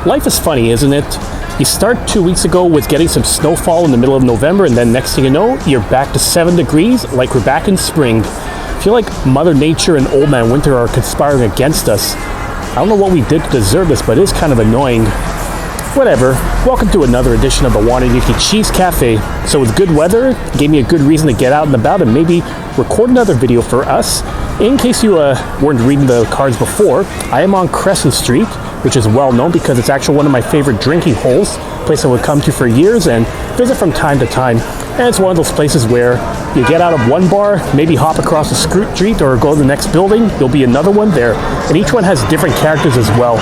Life is funny, isn't it? You start 2 weeks ago with getting some snowfall in the middle of November, and then next thing you know, you're back to 7 degrees like we're back in spring. I feel like Mother Nature and Old Man Winter are conspiring against us. I don't know what we did to deserve this, but it is kind of annoying. Whatever. Welcome to another edition of the Wananiki Cheese Cafe. So with good weather, it gave me a good reason to get out and about and maybe record another video for us. In case you weren't reading the cards before, I am on Crescent Street, which is well known because it's actually one of my favorite drinking holes, a place I would come to for years and visit from time to time. And it's one of those places where you get out of one bar, maybe hop across the street or go to the next building, there'll be another one there. And each one has different characters as well.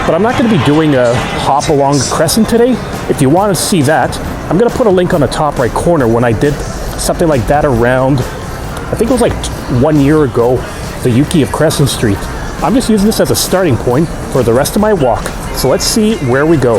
But I'm not going to be doing a hop along Crescent today. If you want to see that, I'm going to put a link on the top right corner when I did something like that around, I think it was like 1 year ago, the Yuki of Crescent Street. I'm just using this as a starting point for the rest of my walk. So let's see where we go.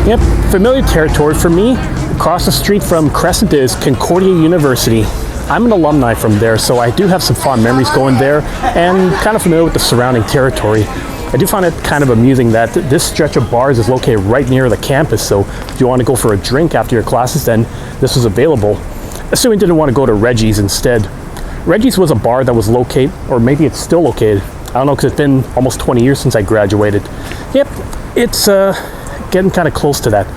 Yep, familiar territory for me. Across the street from Crescent is Concordia University. I'm an alumni from there, so I do have some fond memories going there and kind of familiar with the surrounding territory. I do find it kind of amusing that this stretch of bars is located right near the campus, so if you want to go for a drink after your classes, then this was available. Assuming you didn't want to go to Reggie's instead. Reggie's was a bar that was located, or maybe it's still located. I don't know, because it's been almost 20 years since I graduated. Yep, it's getting kind of close to that.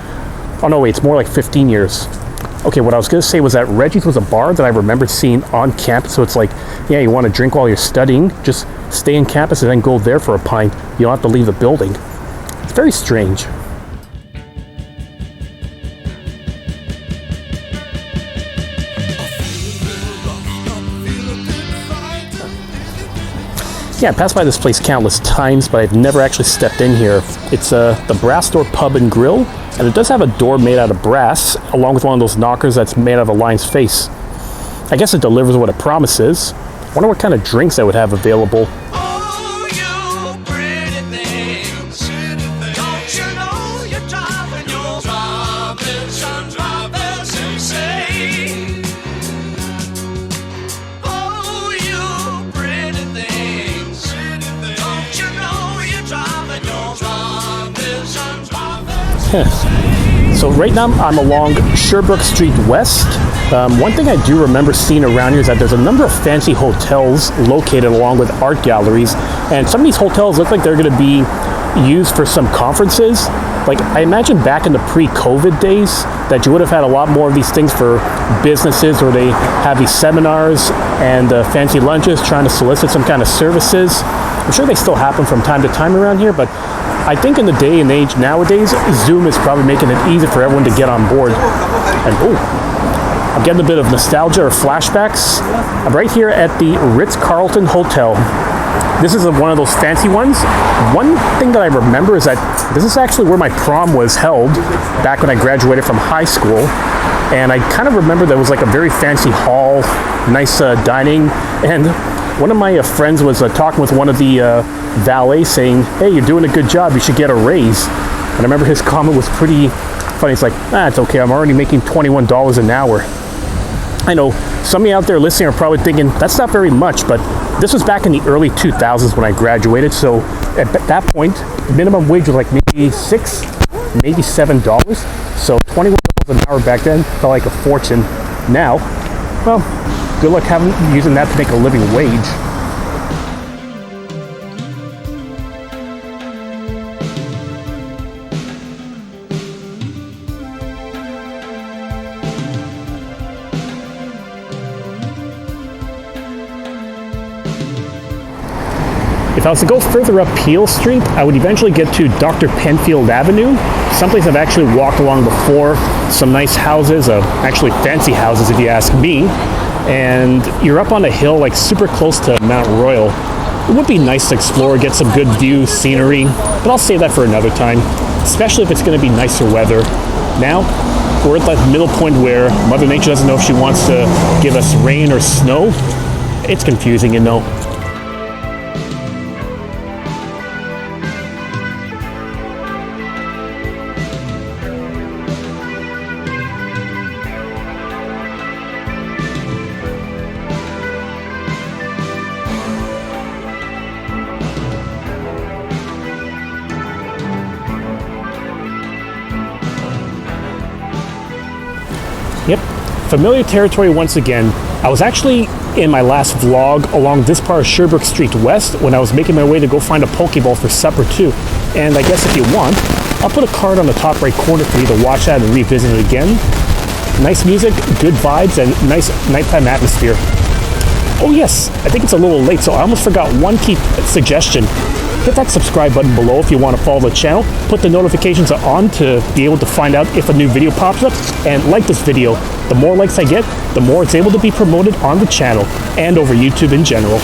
Oh no, wait, it's more like 15 years. Okay, what I was going to say was that Reggie's was a bar that I remember seeing on campus. So it's like, yeah, you want to drink while you're studying, just stay in campus and then go there for a pint. You don't have to leave the building. It's very strange. Yeah, I passed by this place countless times, but I've never actually stepped in here. It's the Brass Door Pub and Grill, and it does have a door made out of brass, along with one of those knockers that's made out of a lion's face. I guess it delivers what it promises. I wonder what kind of drinks I would have available. So right now I'm along Sherbrooke Street West. One thing I do remember seeing around here is that there's a number of fancy hotels located along with art galleries, and some of these hotels look like they're going to be used for some conferences. Like, I imagine back in the pre-COVID days that you would have had a lot more of these things for businesses, or they have these seminars and fancy lunches trying to solicit some kind of services. I'm sure they still happen from time to time around here, but I think in the day and age nowadays, Zoom is probably making it easy for everyone to get on board. And I'm getting a bit of nostalgia or flashbacks. I'm right here at the Ritz-Carlton Hotel. This is one of those fancy ones. One thing that I remember is that this is actually where my prom was held back when I graduated from high school. And I kind of remember there was like a very fancy hall, nice dining, and one of my friends was talking with one of the valets saying, hey, you're doing a good job, you should get a raise. And I remember his comment was pretty funny. It's like, it's okay, I'm already making $21 an hour. I know some of you out there listening are probably thinking, that's not very much, but this was back in the early 2000s when I graduated. So at that point, minimum wage was like maybe $6, maybe $7. So $21 an hour back then felt like a fortune. Now, well, good luck using that to make a living wage. If I was to go further up Peel Street, I would eventually get to Dr. Penfield Avenue, someplace I've actually walked along before. Some nice houses, actually fancy houses if you ask me. And you're up on a hill, like super close to Mount Royal. It would be nice to explore, get some good view, scenery, but I'll save that for another time, especially if it's going to be nicer weather. Now, we're at that middle point where Mother Nature doesn't know if she wants to give us rain or snow. It's confusing, you know. Yep, familiar territory once again. I was actually in my last vlog along this part of Sherbrooke Street West when I was making my way to go find a Pokeball for supper too. And I guess if you want, I'll put a card on the top right corner for you to watch that and revisit it again. Nice music, good vibes, and nice nighttime atmosphere. Oh yes, I think it's a little late, so I almost forgot one key suggestion. Hit that subscribe button below if you want to follow the channel. Put the notifications on to be able to find out if a new video pops up. And like this video. The more likes I get, the more it's able to be promoted on the channel and over YouTube in general.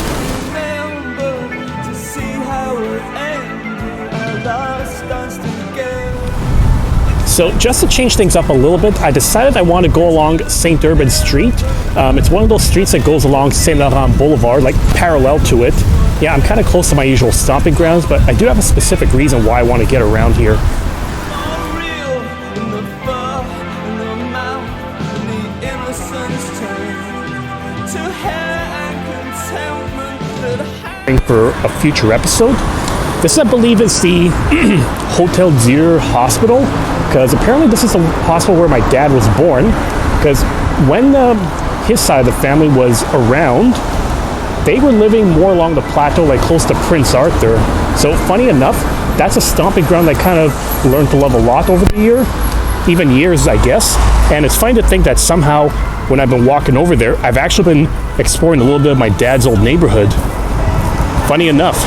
So just to change things up a little bit, I decided I want to go along Saint-Denis Street. It's one of those streets that goes along Saint-Laurent Boulevard, like parallel to it. Yeah, I'm kind of close to my usual stomping grounds, but I do have a specific reason why I want to get around here. For a future episode. This, I believe, is the Hotel Dieu Hospital, because apparently this is the hospital where my dad was born, because when his side of the family was around, they were living more along the plateau, like close to Prince Arthur. So funny enough, that's a stomping ground I kind of learned to love a lot over the years, I guess. And it's funny to think that somehow when I've been walking over there, I've actually been exploring a little bit of my dad's old neighborhood. Funny enough.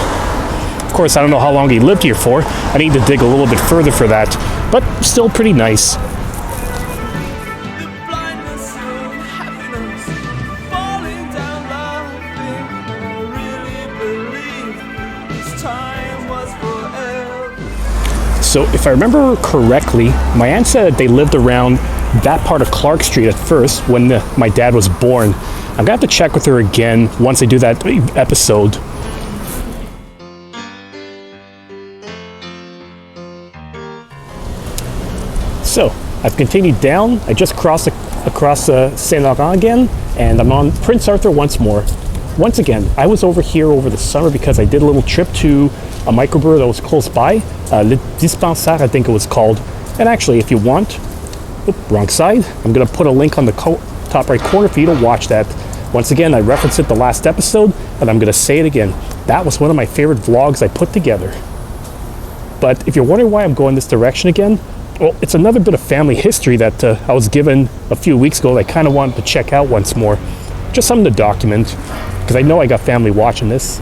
Of course, I don't know how long he lived here for. I need to dig a little bit further for that, but still pretty nice. So if I remember correctly, my aunt said that they lived around that part of Clark Street at first when my dad was born. I'm gonna have to check with her again once I do that episode. So I've continued down. I just crossed across Saint Laurent again, and I'm on Prince Arthur once more. Once again, I was over here over the summer because I did a little trip to a microbrewery that was close by, Le Dispensaire, I think it was called. And actually, if you want, wrong side, I'm gonna put a link on the top right corner for you to watch that. Once again, I referenced it the last episode, and I'm gonna say it again. That was one of my favorite vlogs I put together. But if you're wondering why I'm going this direction again, well, it's another bit of family history that I was given a few weeks ago that I kind of wanted to check out once more. Just something to document, because I know I got family watching this.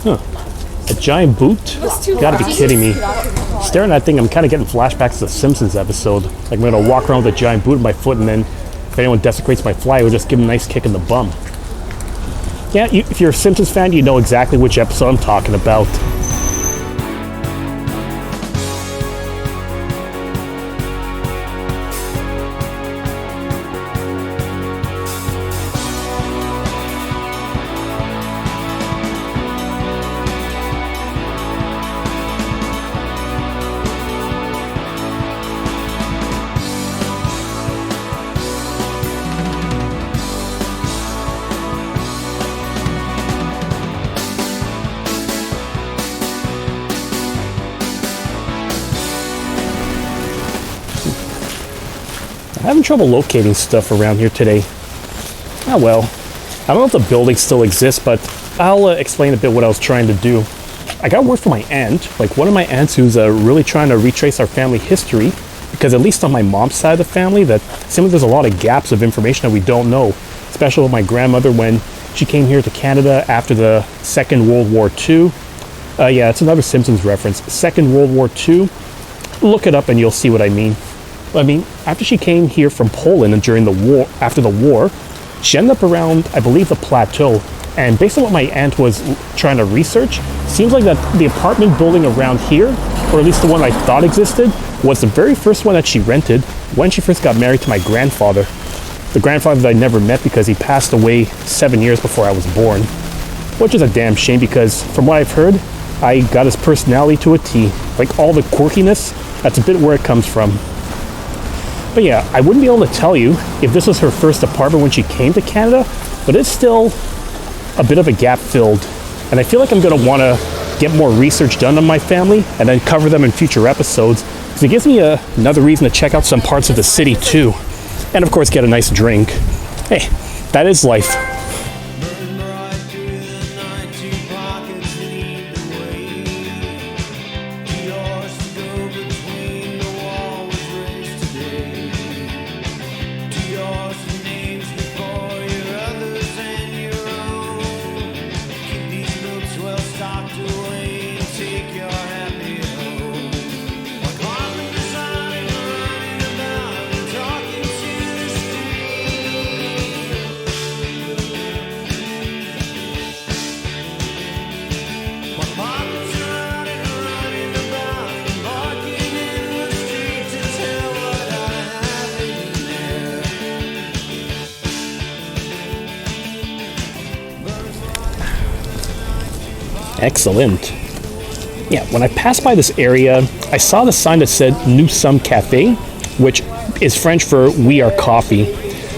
Huh. A giant boot? You gotta be kidding me. Staring at that thing, I'm kind of getting flashbacks to the Simpsons episode. Like I'm gonna walk around with a giant boot in my foot, and then if anyone desecrates my fly, I would just give them a nice kick in the bum. Yeah, if you're a Simpsons fan, you know exactly which episode I'm talking about. I'm having trouble locating stuff around here today. Oh well. I don't know if the building still exists, but I'll explain a bit what I was trying to do. I got word from my aunt, like one of my aunts who's really trying to retrace our family history, because at least on my mom's side of the family, that seems like there's a lot of gaps of information that we don't know, especially with my grandmother when she came here to Canada after the Second World War II. Yeah, it's another Simpsons reference. Second World War II. Look it up and you'll see what I mean. I mean, after she came here from Poland and during the war, after the war, she ended up around, I believe, the Plateau. And based on what my aunt was trying to research, seems like that the apartment building around here, or at least the one I thought existed, was the very first one that she rented when she first got married to my grandfather. The grandfather that I never met because he passed away 7 years before I was born. Which is a damn shame because, from what I've heard, I got his personality to a T. Like all the quirkiness, that's a bit where it comes from. But yeah, I wouldn't be able to tell you if this was her first apartment when she came to Canada, but it's still a bit of a gap filled. And I feel like I'm going to want to get more research done on my family and then cover them in future episodes. Because it gives me another reason to check out some parts of the city too. And of course, get a nice drink. Hey, that is life. Excellent. Yeah, when I passed by this area, I saw the sign that said Nous Sommes Café, which is French for We Are Coffee.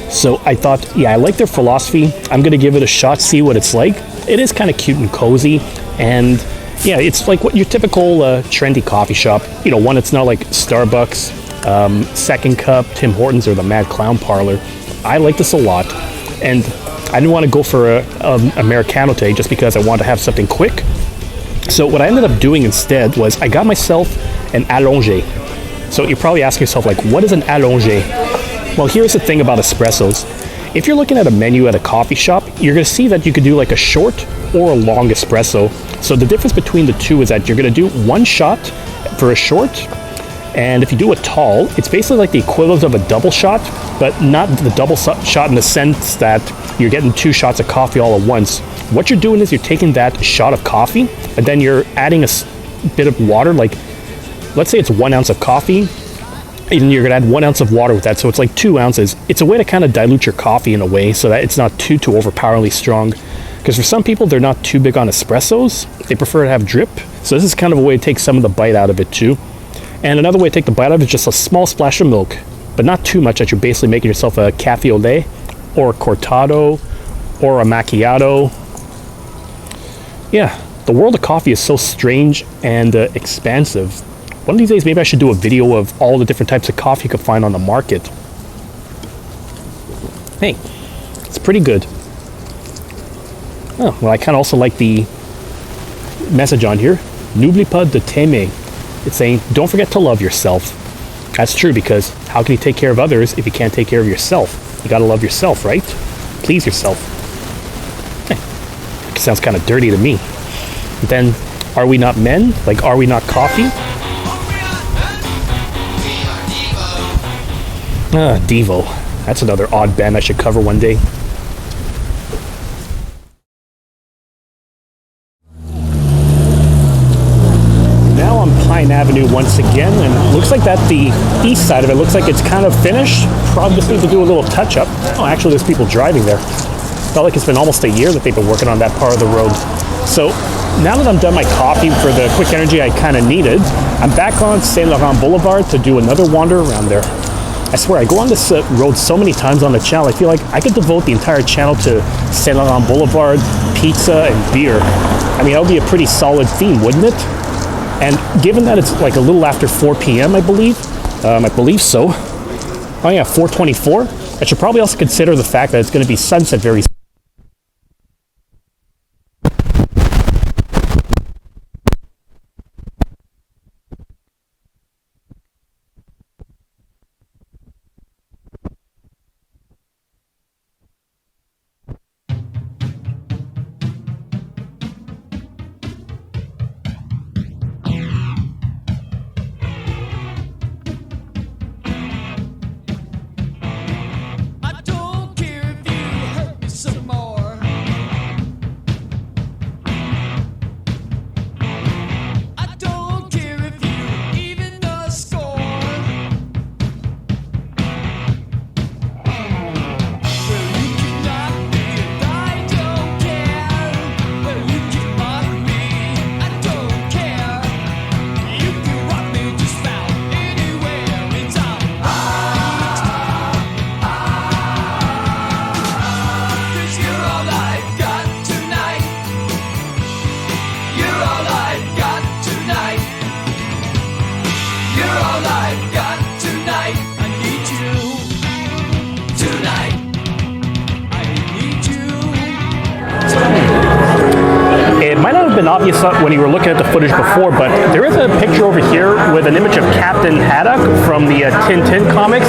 So I thought, yeah, I like their philosophy. I'm going to give it a shot, see what it's like. It is kind of cute and cozy. And yeah, it's like what your typical trendy coffee shop. You know, one that's not like Starbucks, Second Cup, Tim Hortons, or the Mad Clown Parlor. I like this a lot. And I didn't want to go for a Americano today just because I wanted to have something quick. So what I ended up doing instead was I got myself an allongé. So you're probably asking yourself, like, what is an allongé? Well, here's the thing about espressos. If you're looking at a menu at a coffee shop, you're going to see that you could do like a short or a long espresso. So the difference between the two is that you're going to do one shot for a short, and if you do a tall, it's basically like the equivalent of a double shot, but not the double shot in the sense that you're getting 2 shots of coffee all at once. What you're doing is you're taking that shot of coffee, and then you're adding a bit of water, like let's say it's 1 ounce of coffee, and you're going to add 1 ounce of water with that, so it's like 2 ounces. It's a way to kind of dilute your coffee in a way so that it's not too overpoweringly strong. Because for some people, they're not too big on espressos. They prefer to have drip. So this is kind of a way to take some of the bite out of it too. And another way to take the bite out of it is just a small splash of milk, but not too much that you're basically making yourself a cafe au lait or a cortado or a macchiato. Yeah, the world of coffee is so strange and expansive. One of these days, maybe I should do a video of all the different types of coffee you can find on the market. Hey, it's pretty good. Oh, well, I kind of also like the message on here. N'oublie pas de t'aimer. It's saying, don't forget to love yourself. That's true, because how can you take care of others if you can't take care of yourself? You gotta love yourself, right? Please yourself. Hey, it sounds kind of dirty to me. Then, are we not men? Like, are we not coffee? Devo. That's another odd band I should cover one day. Now on Pine Avenue once again, and it looks like that the east side of it looks like it's kind of finished. Probably just need to do a little touch-up. Oh, actually, there's people driving there. Felt like it's been almost a year that they've been working on that part of the road. So now that I'm done my coffee for the quick energy I kind of needed, I'm back on Saint Laurent Boulevard to do another wander around there. I swear, I go on this road so many times on the channel, I feel like I could devote the entire channel to Saint Laurent Boulevard, pizza, and beer. I mean, that would be a pretty solid theme, wouldn't it? And given that it's like a little after 4 p.m., I believe so. Oh yeah, 4:24. I should probably also consider the fact that it's going to be sunset very soon. I don't care if you hurt me so have been obvious when you were looking at the footage before, but there is a picture over here with an image of Captain Haddock from the Tintin comics,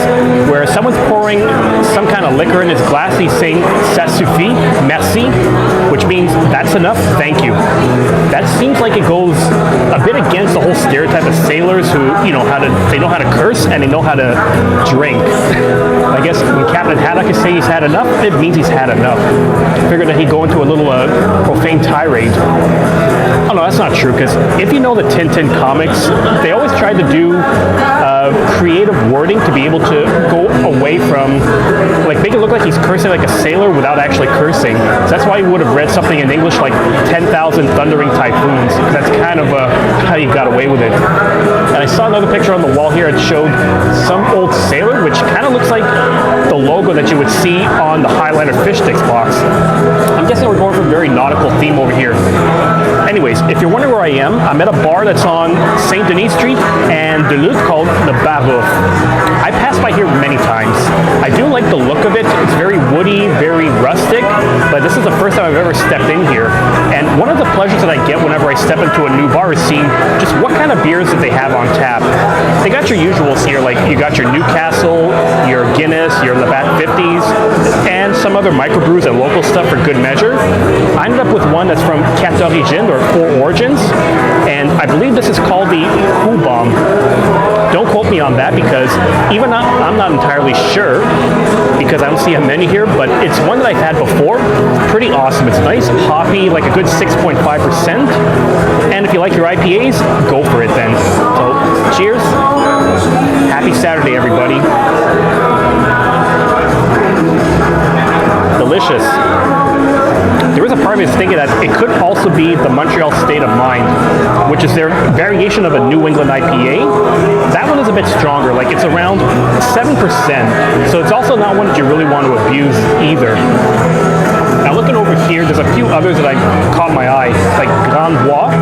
where someone's pouring some kind of liquor in his glass. He's saying "Ça suffit, merci," which means that's enough, thank you. That seems like it goes a bit against the whole stereotype of sailors who, you know, they know how to curse and they know how to drink. I guess when Captain Haddock is saying he's had enough, it means he's had enough. I figured that he'd go into a little profane tirade. Oh no, that's not true, because if you know the Tintin comics, they always tried to do creative wording to be able to go away from, like, make it look like he's cursing like a sailor without actually cursing. So that's why you would have read something in English like 10,000 thundering typhoons. That's kind of how you got away with it. And I saw another picture on the wall here. It showed some old sailor, which kind of looks like the logo that you would see on the highlighter fish sticks box. I'm guessing we're going for a very nautical theme over here. Anyways, if you're wondering where I am, I'm at a bar that's on Saint-Denis Street and Duluth called the borough. I passed by here many times. I do like the look of it. It's very woody, very rustic, but this is the first time I've ever stepped in here. And one of the pleasures that I get whenever I step into a new bar is seeing just what kind of beers that they have on tap. They got your usuals here, like you got your Newcastle, your Guinness, your Labatt 50s, and some other microbrews and local stuff for good measure. I ended up with one that's from Quatre Origines, or Four Origins, and I believe this is called the Who Bomb. Don't quote me on that, because I'm not entirely sure, because I don't see a menu here, but it's one that I've had before. It's pretty awesome. It's nice, hoppy, like a good 6.5%. And if you like your IPAs, go for it then. So, cheers. Happy Saturday, everybody. Delicious. There is a part of me that's thinking that it could also be the Montreal State of Mind, which is their variation of a New England IPA. That one is a bit stronger, like it's around 7%. So it's also not one that you really want to abuse either. Now looking over here, there's a few others that I caught my eye, like Grand Bois,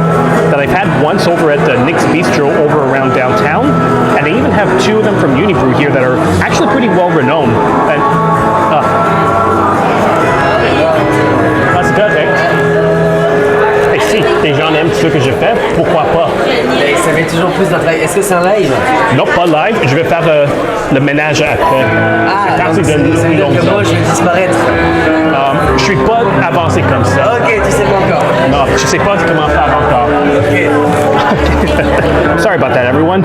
that I've had once over at the Nick's Bistro over around downtown. And they even have two of them from Unibrew here that are actually pretty well renowned. And, si les gens aiment ce que je fais, pourquoi pas? Ça met toujours plus d'intérêt. Est-ce que c'est un live? Non, pas live. Je vais faire le ménage après. Ah, donc ça veut dire que moi, je vais disparaître. Je suis pas avancé comme ça. Ok, tu sais pas encore. Non, je sais pas comment faire encore. Ok. Sorry about that, everyone.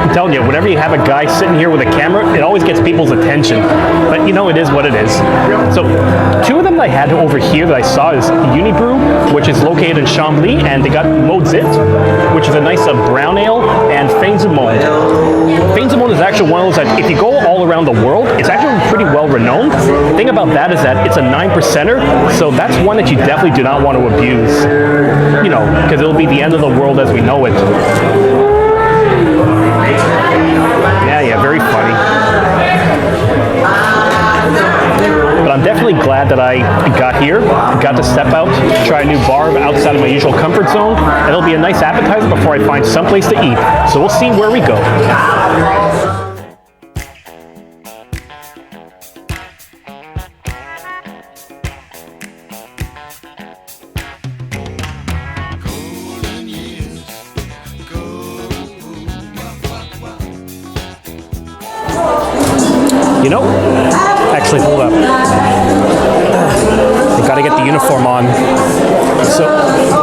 I'm telling you, whenever you have a guy sitting here with a camera, it always gets people's attention. But you know, it is what it is. So, two of them that I had over here that I saw is Unibrew, which is located in Chambly, and they got Mozit, which is a nice brown ale, and Fins du Monde. Fins du Monde is actually one of those that, if you go all around the world, it's actually pretty well renowned. The thing about that is that it's a 9%er, so that's one that you definitely do not want to abuse. You know, because it'll be the end of the world as we know it. Yeah, very funny. But I'm definitely glad that I got here, got to step out, try a new bar outside of my usual comfort zone, and it'll be a nice appetizer before I find someplace to eat. So we'll see where we go. You know, actually, hold up. I gotta get the uniform on. So,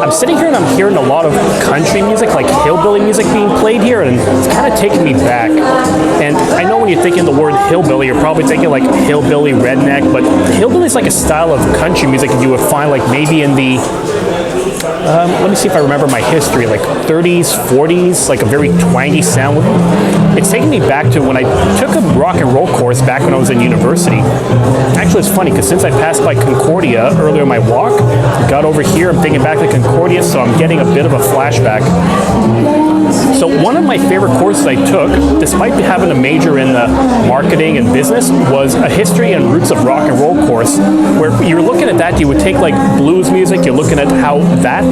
I'm sitting here and I'm hearing a lot of country music, like hillbilly music being played here, and it's kind of taking me back. And I know when you're thinking the word hillbilly, you're probably thinking like hillbilly, redneck, but hillbilly is like a style of country music that you would find like maybe in the let me see if I remember my history, like 30s, 40s, like a very twangy sound. It's taking me back to when I took a rock and roll course back when I was in university. Actually, it's funny, because since I passed by Concordia earlier in my walk, got over here, I'm thinking back to Concordia, so I'm getting a bit of a flashback. So one of my favorite courses I took, despite having a major in marketing and business, was a history and roots of rock and roll course, where you're looking at that, you would take like blues music, you're looking at how that,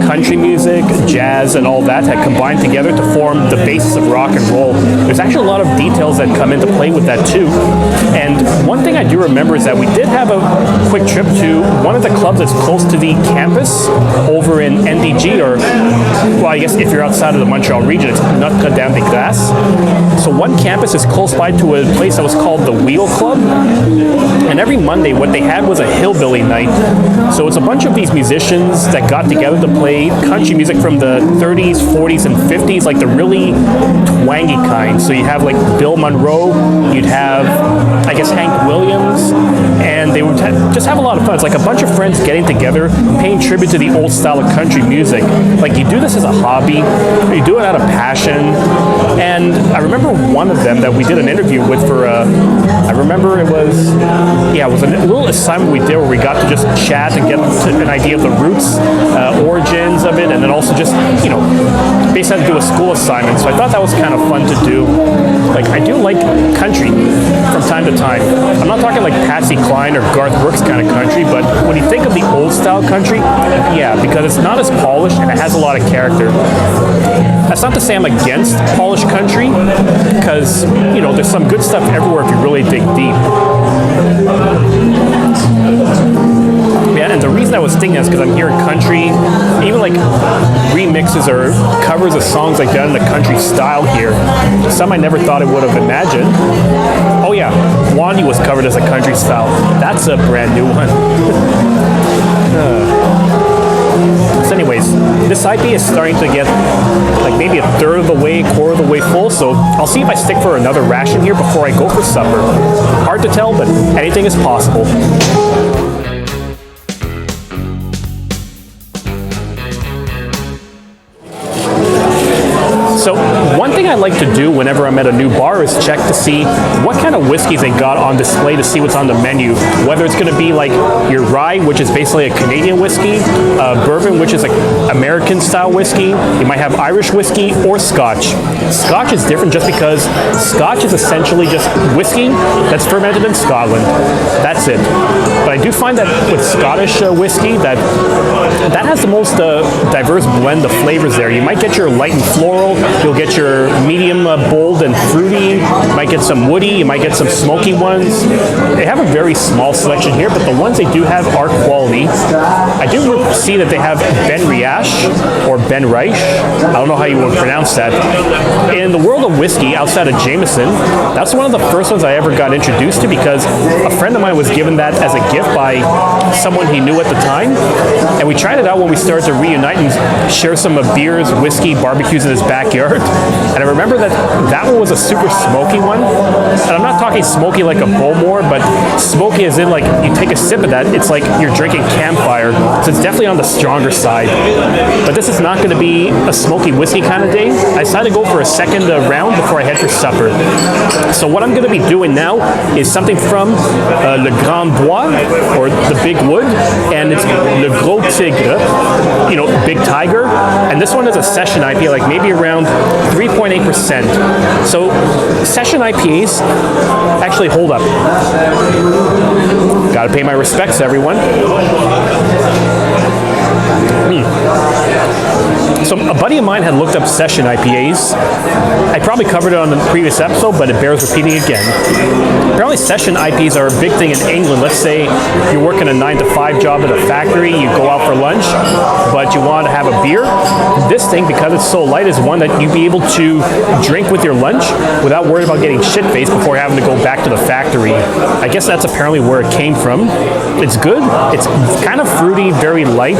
country music, jazz, and all that had combined together to form the basis of rock and roll. There's actually a lot of details that come into play with that too. And one thing I do remember is that we did have a quick trip to one of the clubs that's close to the campus over in NDG, or, well, I guess if you're outside of the Montreal region, it's Notre Dame des Glaces. So one campus is close by to a place that was called the Wheel Club. And every Monday, what they had was a hillbilly night. So it's a bunch of these musicians that got together to play country music from the 30s, 40s, and 50s, like the really twangy kind. So you have like Bill Monroe, you'd have, I guess, Hank Williams, and they would just have a lot of fun. It's like a bunch of friends getting together, paying tribute to the old style of country music. Like, you do this as a hobby, you do it out of passion. And I remember one of them that we did an interview with for, I remember it was a little assignment we did where we got to just chat and get an idea of the roots, origins of it, and then also just, basically had to do a school assignment. So I thought that was kind of fun to do. Like, I do like country from time to time. I'm not talking like Patsy Cline or Garth Brooks kind of country, but when you think of the old style country, yeah, because it's not as polished and it has a lot of character. That's not to say I'm against polished country, because, there's some good stuff everywhere if you really dig deep. Yeah, and the reason I was thinking is because I'm hearing country, even like remixes or covers of songs like that in the country style here. Some I never thought I would have imagined. Oh yeah, Wandy was covered as a country style. That's a brand new one. So anyways, this IPA is starting to get like maybe a third of the way, quarter of the way full, so I'll see if I stick for another ration here before I go for supper. Hard to tell, but anything is possible. So one thing I like to do whenever I'm at a new bar is check to see what kind of whiskeys they got on display, to see what's on the menu. Whether it's going to be like your rye, which is basically a Canadian whiskey, bourbon, which is like American style whiskey. You might have Irish whiskey or Scotch. Scotch is different just because Scotch is essentially just whiskey that's fermented in Scotland. That's it. But I do find that with Scottish whiskey that has the most diverse blend of flavors there. You might get your light and floral, you'll get your medium bold and fruity, you might get some woody, you might get some smoky ones. They have a very small selection here, but the ones they do have are quality. I do see that they have Ben Riach or Ben Reich. I don't know how you would pronounce that. In the world of whiskey, outside of Jameson, that's one of the first ones I ever got introduced to, because a friend of mine was given that as a gift by someone he knew at the time, and we tried it out when we started to reunite and share some beers, whiskey, barbecues in his backyard. And I remember that one was a super smoky one, and I'm not talking smoky like a Bowmore, but smoky as in like you take a sip of that, it's like you're drinking campfire, so it's definitely on the stronger side. But this is not going to be a smoky whiskey kind of day. I decided to go for a second round before I head for supper. So what I'm going to be doing now is something from Le Grand Bois, or the Big Wood, and it's Le Gros Tigre, Big Tiger, and this one is a session IPA, like maybe around 3.8%. So session IPAs, actually, hold up. Gotta pay my respects, everyone. So a buddy of mine had looked up session IPAs. I probably covered it on the previous episode, but it bears repeating again. Apparently session IPAs are a big thing in England. Let's say you're working a 9-to-5 job at a factory, you go out for lunch, but you want to have a beer. This thing, because it's so light, is one that you'd be able to drink with your lunch without worrying about getting shit-faced before having to go back to the factory. I guess that's apparently where it came from. It's good. It's kind of fruity, very light,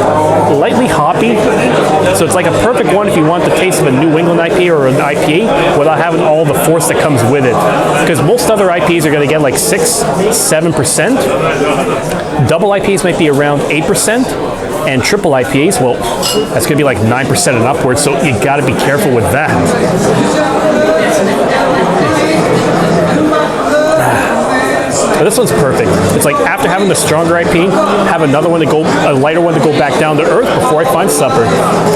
lightly hoppy. So it's like a perfect one if you want the taste of a New England IPA or an IPA without having all the force that comes with it. Because most other IPAs are going to get like 6-7%. Double IPAs might be around 8%. And triple IPAs, well, that's going to be like 9% and upwards, so you got to be careful with that. But this one's perfect. It's like after having the stronger IPA, have another one a lighter one to go back down to earth before I find supper.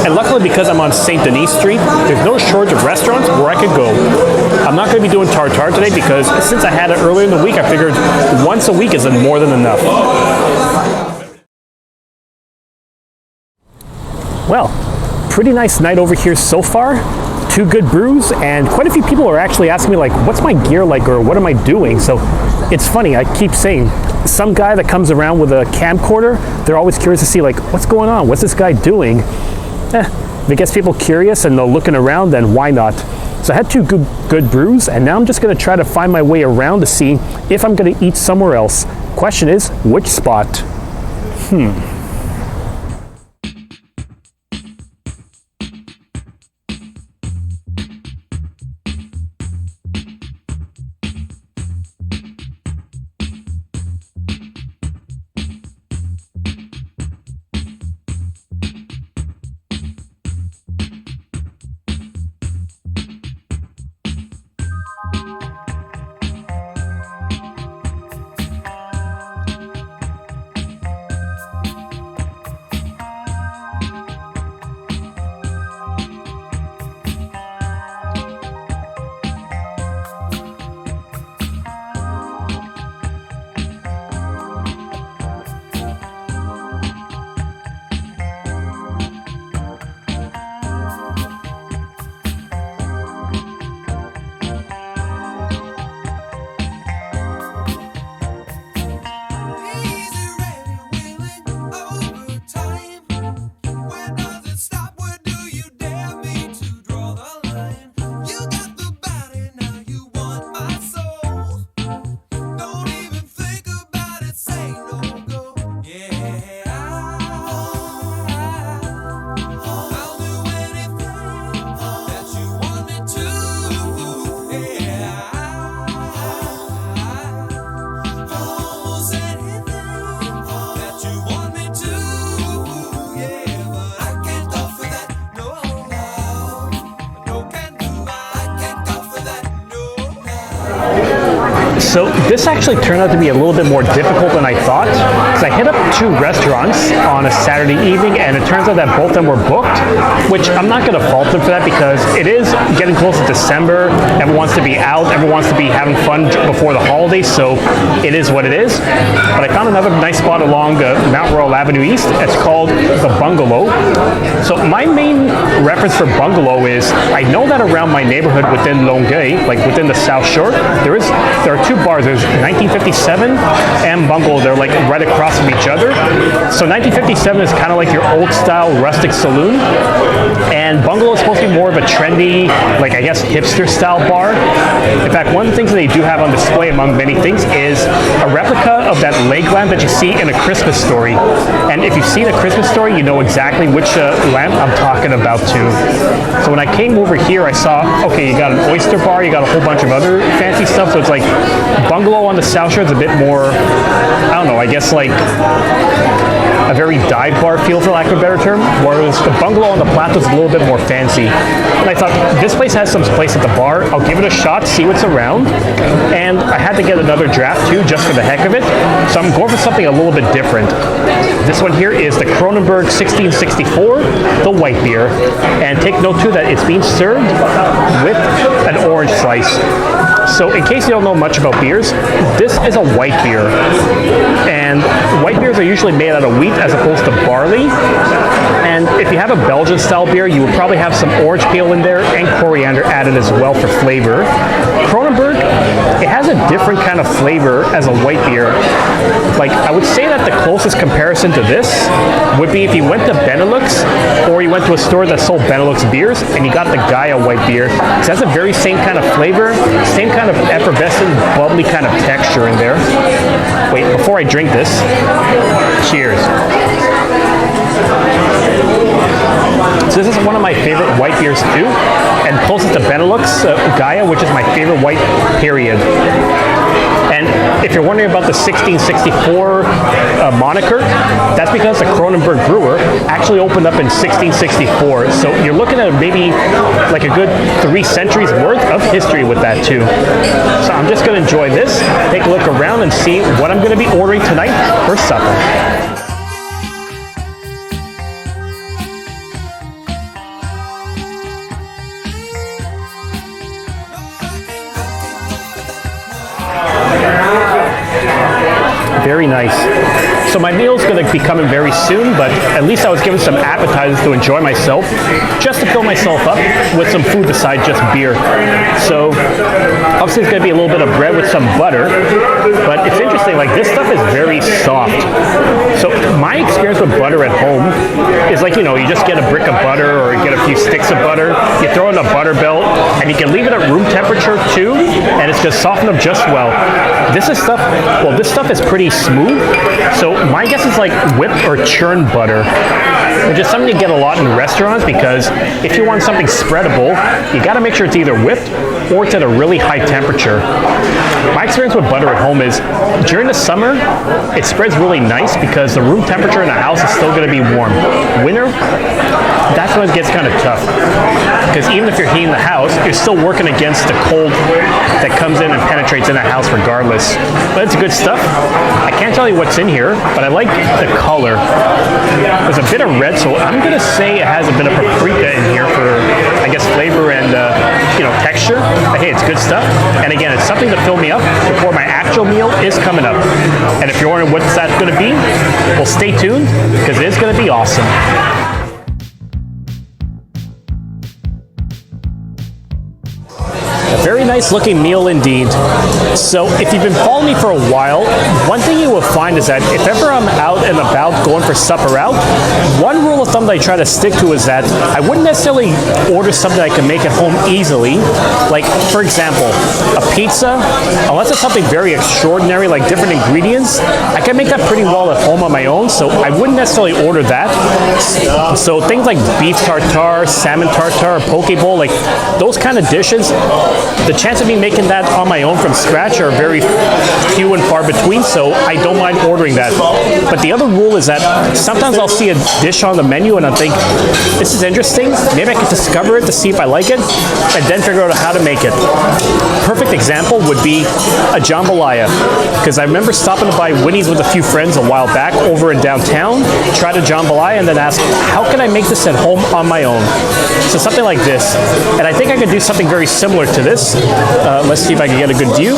And luckily, because I'm on Saint-Denis Street, there's no shortage of restaurants, could go. I'm not going to be doing tartare today because since I had it earlier in the week, I figured once a week isn't more than enough. Well, pretty nice night over here so far. 2 good brews, and quite a few people are actually asking me like, what's my gear like, or what am I doing? So it's funny, I keep saying, some guy that comes around with a camcorder, they're always curious to see like, what's going on? What's this guy doing? If it gets people curious and they're looking around, then why not? So I had 2 good brews, and now I'm just going to try to find my way around to see if I'm going to eat somewhere else. Question is, which spot? So this actually turned out to be a little bit more difficult than I thought, because I hit up 2 restaurants on a Saturday evening, and it turns out that both of them were booked, which I'm not going to fault them for that, because it is getting close to December. Everyone wants to be out, everyone wants to be having fun before the holidays, so it is what it is. But I found another nice spot along Mont-Royal Avenue East. It's called the Bungalow. So my main reference for Bungalow is, I know that around my neighborhood within Longueuil, like within the South Shore, there are 2 bars. There's 1957 and Bungalow. They're like right across from each other. So 1957 is kind of like your old style rustic saloon, and Bungalow is supposed to be more of a trendy, like I guess hipster style bar. In fact, one of the things that they do have on display among many things is a replica of that leg lamp that you see in A Christmas Story. And if you've seen A Christmas Story, you know exactly which lamp I'm talking about too. So when I came over here, I saw, okay, you got an oyster bar, you got a whole bunch of other fancy stuff. So it's like Bungalow on the South Shore is a bit more, I don't know, I guess like a very dive bar feel, for lack of a better term, whereas the Bungalow on the Plateau is a little bit more fancy. And I thought, this place has some place at the bar, I'll give it a shot, see what's around. And I had to get another draft too, just for the heck of it. So I'm going for something a little bit different. This one here is the Kronenberg 1664, the white beer. And take note too that it's being served with an orange slice. So in case you don't know much about beers, this is a white beer. And white beers are usually made out of wheat as opposed to barley. And if you have a Belgian style beer, you would probably have some orange peel in there and coriander added as well for flavor. Kronenberg, it has a different kind of flavor as a white beer. Like, I would say that the closest comparison to this would be if you went to Benelux, or you went to a store that sold Benelux beers and you got the Gaia white beer. It has the very same kind of flavor, same kind of effervescent, bubbly kind of texture in there. Wait, before I drink this, cheers. So this is one of my favorite white beers too, and closest to Benelux, Gaia, which is my favorite white, period. And if you're wondering about the 1664 moniker, that's because the Kronenberg brewer actually opened up in 1664. So you're looking at maybe like a good 3 centuries worth of history with that too. So I'm just going to enjoy this, take a look around, and see what I'm going to be ordering tonight for supper. Very nice. So my meal's going to be coming very soon, but at least I was given some appetizers to enjoy myself, just to fill myself up with some food beside just beer. So obviously it's going to be a little bit of bread with some butter, but it's interesting, like this stuff is very soft. So my experience with butter at home is like, you know, you just get a brick of butter or you get a few sticks of butter, you throw in a butter belt, and you can leave it at room temperature too, and it's going to soften up just well. This stuff is pretty smooth, so my guess is like whipped or churned butter, which is something you get a lot in restaurants, because if you want something spreadable, you got to make sure it's either whipped or it's at a really high temperature. My experience with butter at home is during the summer, it spreads really nice because the room temperature in the house is still going to be warm. Winter, that's when it gets kind of tough, because even if you're heating the house, you're still working against the cold that comes in and penetrates in the house regardless. But it's good stuff. I can't tell you what's in here, but I like the color. There's a bit of red, so I'm going to say it has a bit of paprika in here for, I guess, flavor and texture. But hey, it's good stuff. And again, it's something to fill me up before my actual meal is coming up. And if you're wondering what's that going to be, well, stay tuned, because it is going to be awesome. A very nice looking meal indeed. So if you've been following me for a while, one thing you will find is that if ever I'm out and about going for supper out, one rule of thumb that I try to stick to is that I wouldn't necessarily order something I can make at home easily. Like, for example, a pizza, unless it's something very extraordinary like different ingredients, I can make that pretty well at home on my own, so I wouldn't necessarily order that. So things like beef tartare, salmon tartare, poke bowl, like those kind of dishes, the chance of me making that on my own from scratch are very few and far between, so I don't mind ordering that. But the other rule is that sometimes I'll see a dish on the menu and I'll think, this is interesting, maybe I can discover it to see if I like it, and then figure out how to make it. Perfect example would be a jambalaya, because I remember stopping to buy Winnie's with a few friends a while back over in downtown, tried a jambalaya, and then asked, how can I make this at home on my own? So something like this. And I think I could do something very similar to this. Let's see if I can get a good view.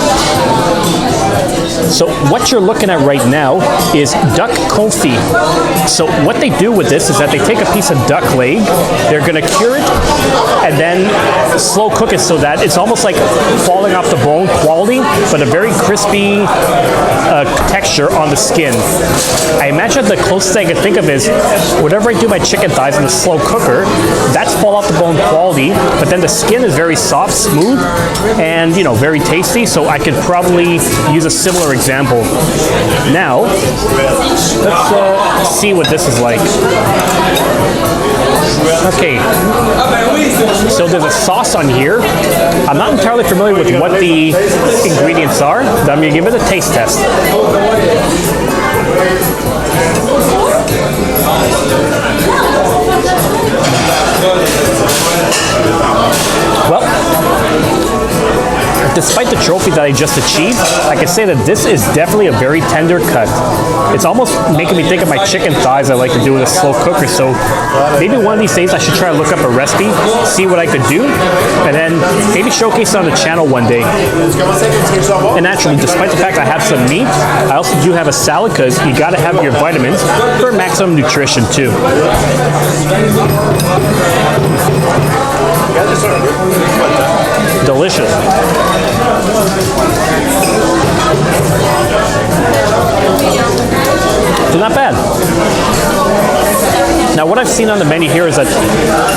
So what you're looking at right now is duck confit. So what they do with this is that they take a piece of duck leg, they're going to cure it, and then slow cook it so that it's almost like falling off the bone quality, but a very crispy texture on the skin. I imagine the closest I can think of is whenever I do my chicken thighs in the slow cooker, that's fall off the bone quality, but then the skin is very soft, smooth, and very tasty, so I could probably use a similar example. Now, let's see what this is like. Okay, so there's a sauce on here. I'm not entirely familiar with what the ingredients are, but I'm going to give it a taste test. Well, despite the trophy that I just achieved, I can say that this is definitely a very tender cut. It's almost making me think of my chicken thighs I like to do with a slow cooker, so maybe one of these days I should try to look up a recipe, see what I could do, and then maybe showcase it on the channel one day. And actually, despite the fact I have some meat, I also do have a salad, because you got to have your vitamins for maximum nutrition too. Delicious. So not bad. Now what I've seen on the menu here is that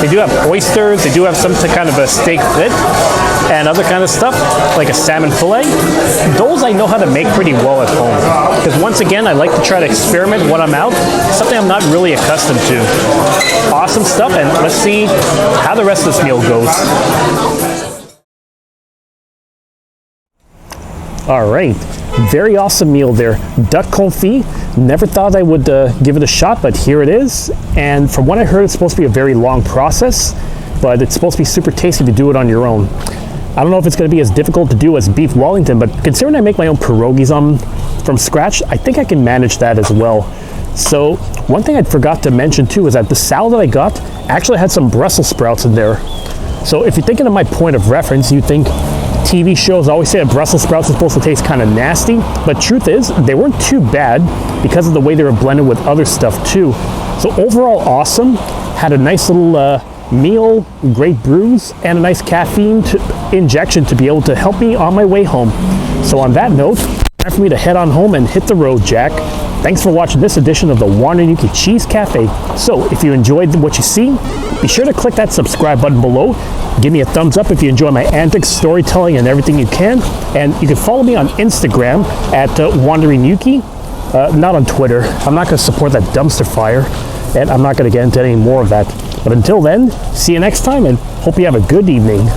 they do have oysters, they do have some kind of a steak fillet, and other kind of stuff, like a salmon fillet. Those I know how to make pretty well at home, because once again, I like to try to experiment when I'm out, something I'm not really accustomed to. Awesome stuff, and let's see how the rest of this meal goes. All right, very awesome meal there. Duck confit. Never thought I would give it a shot, but here it is. And from what I heard, it's supposed to be a very long process, but it's supposed to be super tasty to do it on your own. I don't know if it's going to be as difficult to do as beef Wellington, but considering I make my own pierogies from scratch, I think I can manage that as well. So one thing I forgot to mention too is that the salad that I got actually had some Brussels sprouts in there. So if you're thinking of my point of reference, you think, TV shows always say that Brussels sprouts are supposed to taste kind of nasty, but truth is, they weren't too bad because of the way they were blended with other stuff too. So overall, awesome. Had a nice little meal, great brews, and a nice caffeine injection to be able to help me on my way home. So on that note, time for me to head on home and hit the road, Jack. Thanks for watching this edition of the Wandering Yuki Cheese Cafe. So if you enjoyed what you see, be sure to click that subscribe button below. Give me a thumbs up if you enjoy my antics, storytelling, and everything you can. And you can follow me on Instagram at Wandering Yuki. Not on Twitter. I'm not going to support that dumpster fire, and I'm not going to get into any more of that. But until then, see you next time, and hope you have a good evening.